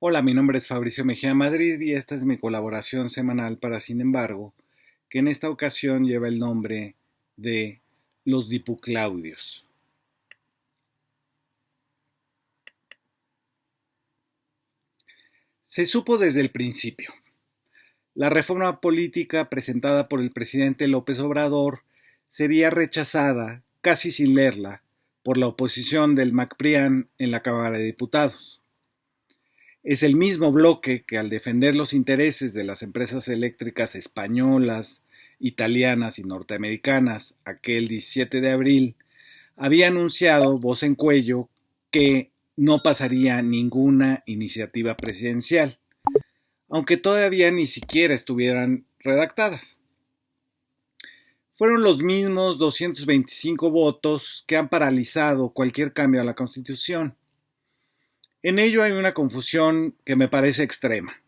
Hola, mi nombre es Fabricio Mejía Madrid y esta es mi colaboración semanal para Sin embargo, que en esta ocasión lleva el nombre de Los Dipuclaudios. Se supo desde el principio. La reforma política presentada por el presidente López Obrador sería rechazada, casi sin leerla, por la oposición del MacPrián en la Cámara de Diputados. Es el mismo bloque que al defender los intereses de las empresas eléctricas españolas, italianas y norteamericanas aquel 17 de abril, había anunciado voz en cuello que no pasaría ninguna iniciativa presidencial, aunque todavía ni siquiera estuvieran redactadas. Fueron los mismos 225 votos que han paralizado cualquier cambio a la Constitución. En ello hay una confusión que me parece extrema.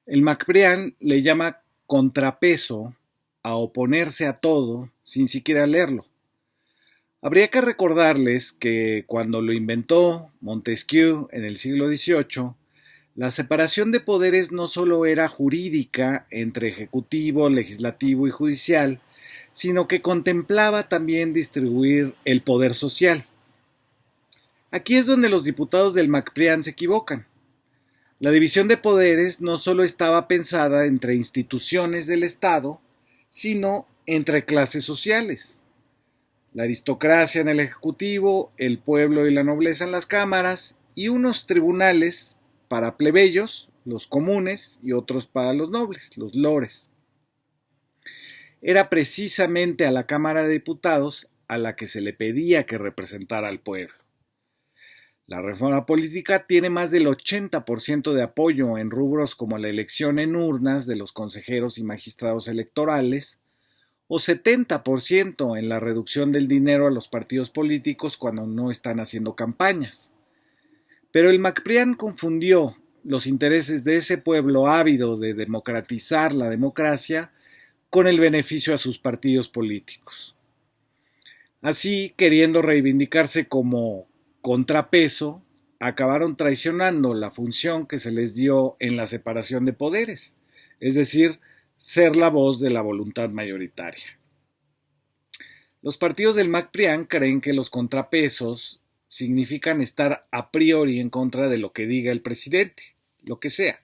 El MacPrián le llama contrapeso a oponerse a todo sin siquiera leerlo. Habría que recordarles que cuando lo inventó Montesquieu en el siglo XVIII, la separación de poderes no solo era jurídica entre ejecutivo, legislativo y judicial, sino que contemplaba también distribuir el poder social. Aquí es donde los diputados del MacPrián se equivocan. La división de poderes no solo estaba pensada entre instituciones del Estado, sino entre clases sociales. La aristocracia en el Ejecutivo, el pueblo y la nobleza en las cámaras, y unos tribunales para plebeyos, los comunes, y otros para los nobles, los lores. Era precisamente a la Cámara de Diputados a la que se le pedía que representara al pueblo. La reforma política tiene más del 80% de apoyo en rubros como la elección en urnas de los consejeros y magistrados electorales, o 70% en la reducción del dinero a los partidos políticos cuando no están haciendo campañas. Pero el MacPrián confundió los intereses de ese pueblo ávido de democratizar la democracia con el beneficio a sus partidos políticos. Así, queriendo reivindicarse como contrapeso, acabaron traicionando la función que se les dio en la separación de poderes, es decir, ser la voz de la voluntad mayoritaria. Los partidos del MacPrián creen que los contrapesos significan estar a priori en contra de lo que diga el presidente, lo que sea.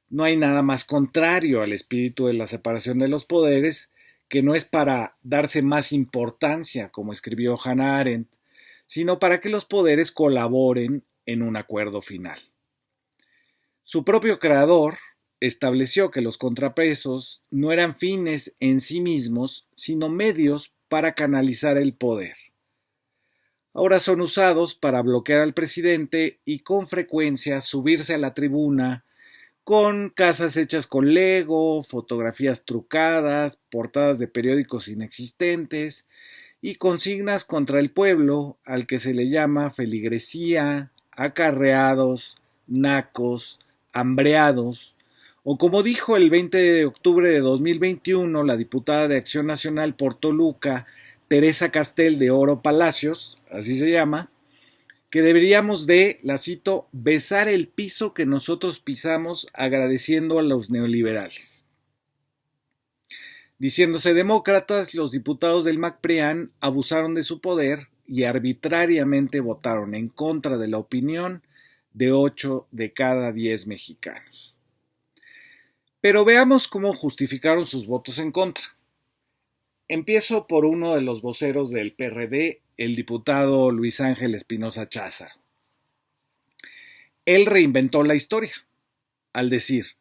No hay nada más contrario al espíritu de la separación de los poderes, que no es para darse más importancia, como escribió Hannah Arendt, sino para que los poderes colaboren en un acuerdo final. Su propio creador estableció que los contrapesos no eran fines en sí mismos, sino medios para canalizar el poder. Ahora son usados para bloquear al presidente y con frecuencia subirse a la tribuna con casas hechas con Lego, fotografías trucadas, portadas de periódicos inexistentes y consignas contra el pueblo al que se le llama feligresía, acarreados, nacos, hambreados, o como dijo el 20 de octubre de 2021 la diputada de Acción Nacional por Toluca, Teresa Castel de Oro Palacios, así se llama, que deberíamos de, la cito, besar el piso que nosotros pisamos agradeciendo a los neoliberales. Diciéndose demócratas, los diputados del MacPrián abusaron de su poder y arbitrariamente votaron en contra de la opinión de 8 de cada 10 mexicanos. Pero veamos cómo justificaron sus votos en contra. Empiezo por uno de los voceros del PRD, el diputado Luis Ángel Espinosa Cházaro. Él reinventó la historia, al decir: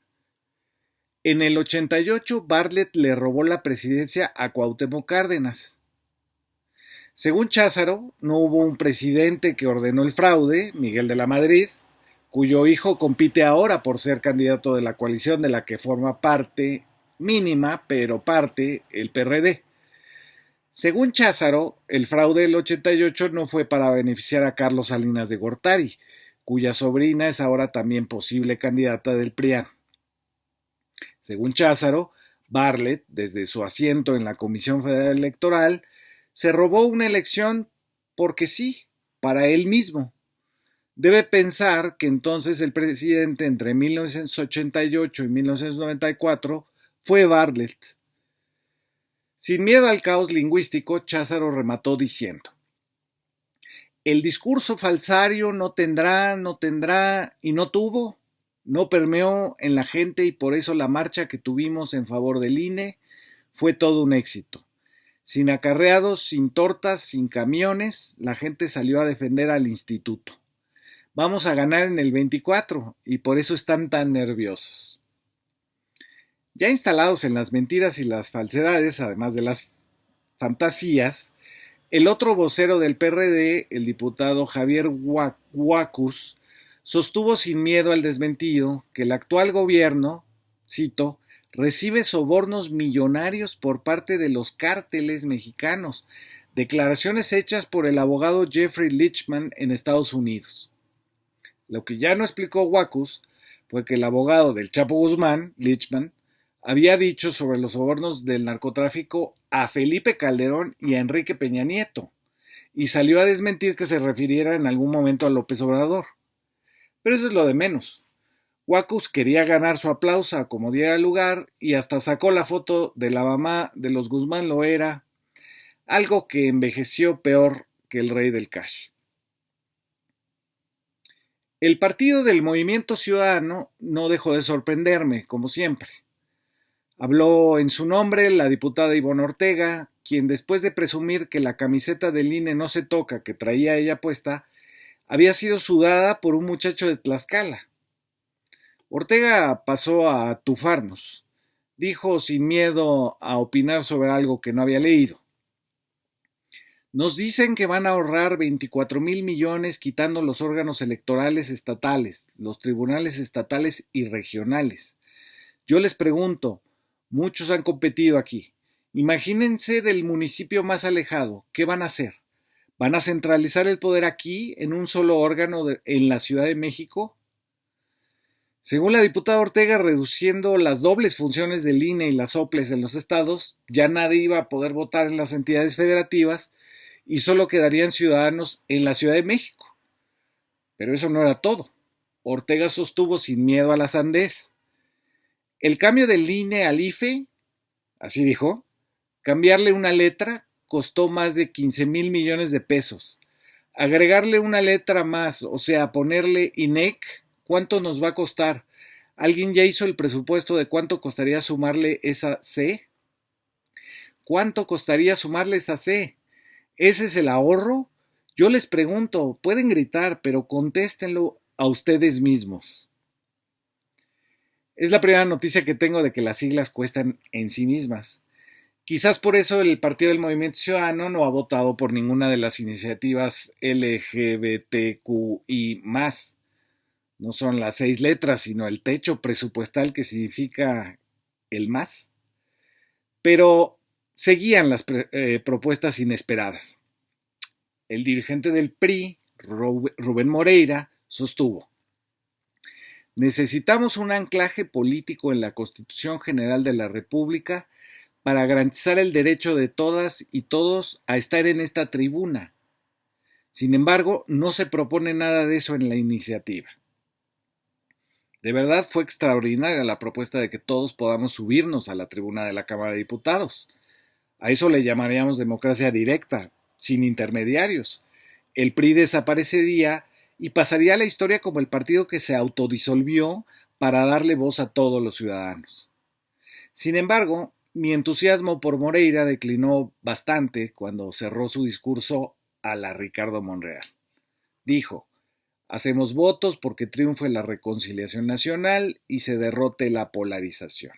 en el 88 Bartlett le robó la presidencia a Cuauhtémoc Cárdenas. Según Cházaro, no hubo un presidente que ordenó el fraude, Miguel de la Madrid, cuyo hijo compite ahora por ser candidato de la coalición de la que forma parte, mínima, pero parte, el PRD. Según Cházaro, el fraude del 88 no fue para beneficiar a Carlos Salinas de Gortari, cuya sobrina es ahora también posible candidata del PRIAN. Según Cházaro, Bartlett, desde su asiento en la Comisión Federal Electoral, se robó una elección porque sí, para él mismo. debe pensar que entonces el presidente entre 1988 y 1994 fue Bartlett. Sin miedo al caos lingüístico, Cházaro remató diciendo: el discurso falsario no tendrá y no tuvo, no permeó en la gente, y por eso la marcha que tuvimos en favor del INE fue todo un éxito. Sin acarreados, sin tortas, sin camiones, la gente salió a defender al instituto. Vamos a ganar en el 24 y por eso están tan nerviosos. Ya instalados en las mentiras y las falsedades, además de las fantasías, el otro vocero del PRD, el diputado Javier Huacus, sostuvo sin miedo al desmentido que el actual gobierno, cito, recibe sobornos millonarios por parte de los cárteles mexicanos, declaraciones hechas por el abogado Jeffrey Lichtman en Estados Unidos. Lo que ya no explicó Huacus fue que el abogado del Chapo Guzmán, Lichtman, había dicho sobre los sobornos del narcotráfico a Felipe Calderón y a Enrique Peña Nieto, y salió a desmentir que se refiriera en algún momento a López Obrador. Pero eso es lo de menos. Huacus quería ganar su aplauso a como diera lugar y hasta sacó la foto de la mamá de los Guzmán Loera, algo que envejeció peor que el rey del cash. El partido del Movimiento Ciudadano no dejó de sorprenderme, como siempre. Habló en su nombre la diputada Ivonne Ortega, quien después de presumir que la camiseta del INE no se toca que traía ella puesta, había sido sudada por un muchacho de Tlaxcala. Ortega pasó a tufarnos. Dijo sin miedo a opinar sobre algo que no había leído. Nos dicen que van a ahorrar 24,000 millones quitando los órganos electorales estatales, los tribunales estatales y regionales. Yo les pregunto, muchos han competido aquí. Imagínense del municipio más alejado, ¿qué van a hacer? ¿Van a centralizar el poder aquí en un solo órgano en la Ciudad de México? Según la diputada Ortega, reduciendo las dobles funciones del INE y las OPLES en los estados, ya nadie iba a poder votar en las entidades federativas y solo quedarían ciudadanos en la Ciudad de México. Pero eso no era todo. Ortega sostuvo sin miedo a la sandez. El cambio del INE al IFE, así dijo, cambiarle una letra costó más de 15,000 millones de pesos. Agregarle una letra más, o sea, ponerle INEC, ¿cuánto nos va a costar? ¿Alguien ya hizo el presupuesto de cuánto costaría sumarle esa C? ¿Cuánto costaría sumarle esa C? ¿Ese es el ahorro? Yo les pregunto, pueden gritar, pero contéstenlo a ustedes mismos. Es la primera noticia que tengo de que las siglas cuestan en sí mismas. Quizás por eso el Partido del Movimiento Ciudadano no ha votado por ninguna de las iniciativas LGBTQI+. No son las 6 letras, sino el techo presupuestal que significa el más. Pero seguían las propuestas inesperadas. El dirigente del PRI, Rubén Moreira, sostuvo: necesitamos un anclaje político en la Constitución General de la República para garantizar el derecho de todas y todos a estar en esta tribuna. Sin embargo, no se propone nada de eso en la iniciativa. De verdad fue extraordinaria la propuesta de que todos podamos subirnos a la tribuna de la Cámara de Diputados. A eso le llamaríamos democracia directa, sin intermediarios. El PRI desaparecería y pasaría a la historia como el partido que se autodisolvió para darle voz a todos los ciudadanos. Sin embargo, mi entusiasmo por Moreira declinó bastante cuando cerró su discurso a la Ricardo Monreal. Dijo: hacemos votos porque triunfe la reconciliación nacional y se derrote la polarización.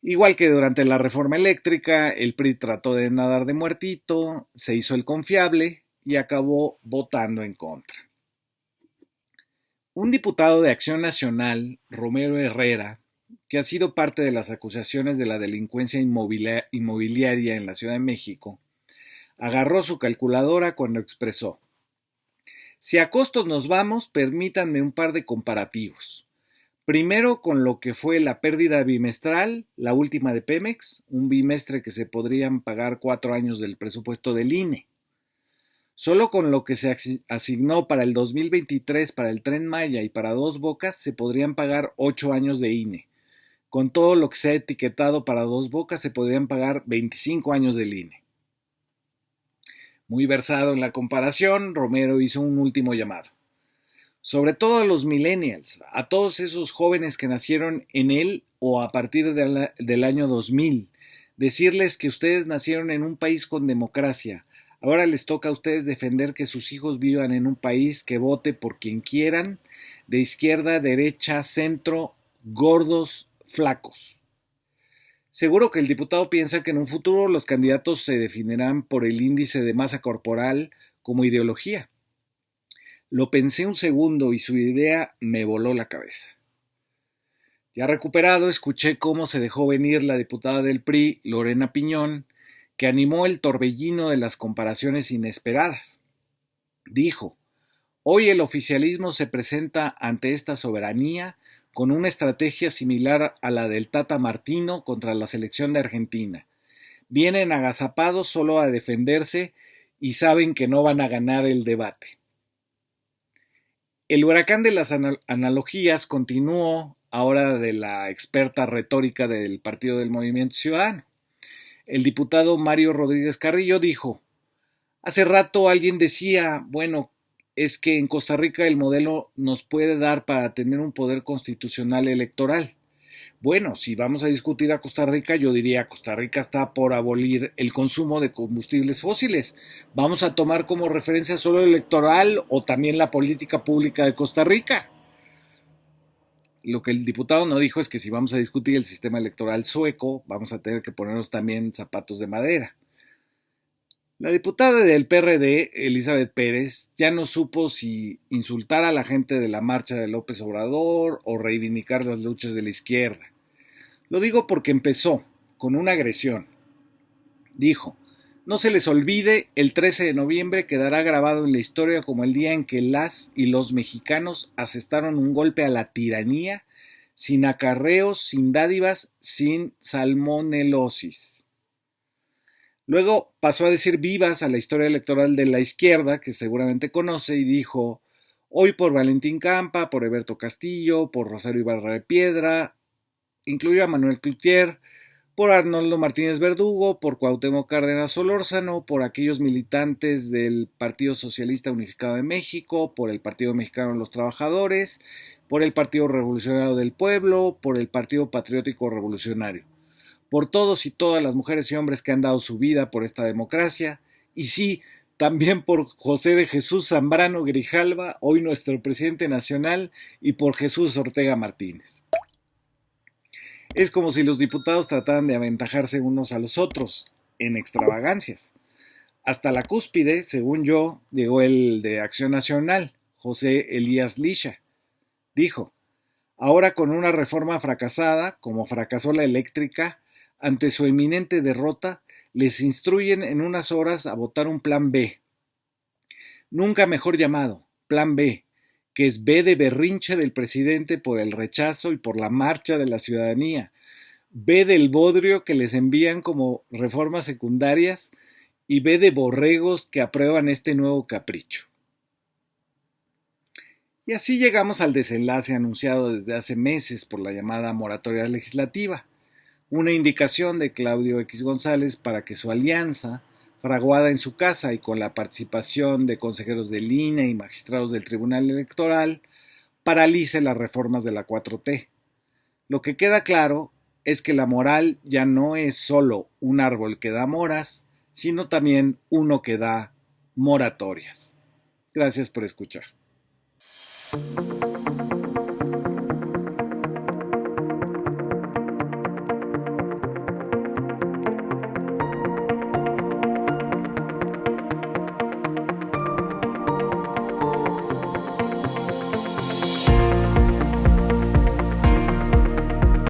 Igual que durante la reforma eléctrica, el PRI trató de nadar de muertito, se hizo el confiable y acabó votando en contra. Un diputado de Acción Nacional, Romero Herrera, que ha sido parte de las acusaciones de la delincuencia inmobiliaria en la Ciudad de México, agarró su calculadora cuando expresó: si a costos nos vamos, permítanme un par de comparativos. Primero con lo que fue la pérdida bimestral, la última de Pemex, un bimestre que se podrían pagar 4 años del presupuesto del INE. Solo con lo que se asignó para el 2023 para el Tren Maya y para Dos Bocas se podrían pagar 8 años de INE. Con todo lo que se ha etiquetado para Dos Bocas se podrían pagar 25 años del INE. Muy versado en la comparación, Romero hizo un último llamado. Sobre todo a los millennials, a todos esos jóvenes que nacieron en él o a partir del año 2000, decirles que ustedes nacieron en un país con democracia. Ahora les toca a ustedes defender que sus hijos vivan en un país que vote por quien quieran, de izquierda, derecha, centro, gordos, flacos. Seguro que el diputado piensa que en un futuro los candidatos se definirán por el índice de masa corporal como ideología. Lo pensé un segundo y su idea me voló la cabeza. Ya recuperado, escuché cómo se dejó venir la diputada del PRI, Lorena Piñón, que animó el torbellino de las comparaciones inesperadas. Dijo: hoy el oficialismo se presenta ante esta soberanía con una estrategia similar a la del Tata Martino contra la selección de Argentina. Vienen agazapados solo a defenderse y saben que no van a ganar el debate. El huracán de las analogías continuó ahora de la experta retórica del Partido del Movimiento Ciudadano. El diputado Mario Rodríguez Carrillo dijo: hace rato alguien decía, bueno, es que en Costa Rica el modelo nos puede dar para tener un poder constitucional electoral. Bueno, si vamos a discutir a Costa Rica, yo diría Costa Rica está por abolir el consumo de combustibles fósiles. ¿Vamos a tomar como referencia solo el electoral o también la política pública de Costa Rica? Lo que el diputado no dijo es que si vamos a discutir el sistema electoral sueco, vamos a tener que ponernos también zapatos de madera. La diputada del PRD, Elizabeth Pérez, ya no supo si insultar a la gente de la marcha de López Obrador o reivindicar las luchas de la izquierda. Lo digo porque empezó con una agresión. Dijo: no se les olvide, el 13 de noviembre quedará grabado en la historia como el día en que las y los mexicanos asestaron un golpe a la tiranía, sin acarreos, sin dádivas, sin salmonelosis. Luego pasó a decir vivas a la historia electoral de la izquierda, que seguramente conoce, y dijo: hoy por Valentín Campa, por Eberto Castillo, por Rosario Ibarra de Piedra, incluyó a Manuel Cloutier, por Arnoldo Martínez Verdugo, por Cuauhtémoc Cárdenas Solórzano, por aquellos militantes del Partido Socialista Unificado de México, por el Partido Mexicano de los Trabajadores, por el Partido Revolucionario del Pueblo, por el Partido Patriótico Revolucionario, por todos y todas las mujeres y hombres que han dado su vida por esta democracia, y sí, también por José de Jesús Zambrano Grijalva, hoy nuestro presidente nacional, y por Jesús Ortega Martínez. Es como si los diputados trataran de aventajarse unos a los otros en extravagancias. Hasta la cúspide, según yo, llegó el de Acción Nacional, José Elías Licha. Dijo: ahora con una reforma fracasada, como fracasó la eléctrica, ante su inminente derrota, les instruyen en unas horas a votar un plan B. Nunca mejor llamado, plan B, que es B de berrinche del presidente por el rechazo y por la marcha de la ciudadanía, B del bodrio que les envían como reformas secundarias y B de borregos que aprueban este nuevo capricho. Y así llegamos al desenlace anunciado desde hace meses por la llamada moratoria legislativa, una indicación de Claudio X González para que su alianza, fraguada en su casa y con la participación de consejeros del INE y magistrados del Tribunal Electoral, paralice las reformas de la 4T. Lo que queda claro es que la moral ya no es solo un árbol que da moras, sino también uno que da moratorias. Gracias por escuchar.